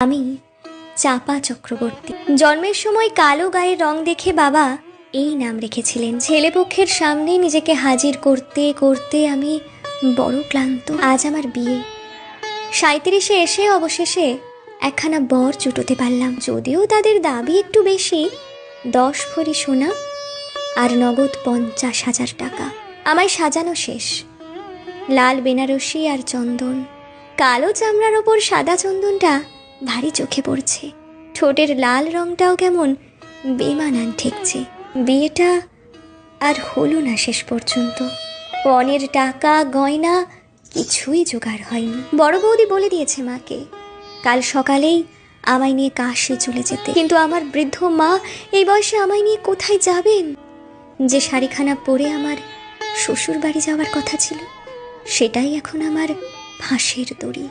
আমি চাপা চক্রবর্তী। জন্মের সময় কালো গায়ের রং দেখে বাবা এই নাম রেখেছিলেন। ছেলেপক্ষের সামনে নিজেকে হাজির করতে করতে আমি বড় ক্লান্ত। আজ আমার বিয়ে। 37-এ এসে অবশেষে একখানা বর জুটোতে পারলাম। যদিও তাদের দাবি একটু বেশি, 10 ভরি সোনা আর নগদ 50,000 টাকা। আমায় সাজানো শেষ। লাল বেনারসি আর চন্দন, কালো চামড়ার ওপর সাদা চন্দনটা ভারী চোখে পড়ছে। ঠোঁটের লাল রংটাও কেমন বেমানান ঠেকছে। বিয়েটা আর হলো না শেষ পর্যন্ত। পণের টাকা গয়না কিছুই জোগাড় হয়নি। বড় বৌদি বলে দিয়েছে মাকে কাল সকালেই আমায় নিয়ে কাশি চলে যেতে। কিন্তু আমার বৃদ্ধ মা এই বয়সে আমায় নিয়ে কোথায় যাবেন? যে শাড়িখানা পরে আমার শ্বশুর বাড়ি যাওয়ার কথা ছিল, সেটাই এখন আমার ফাঁসির দড়ি।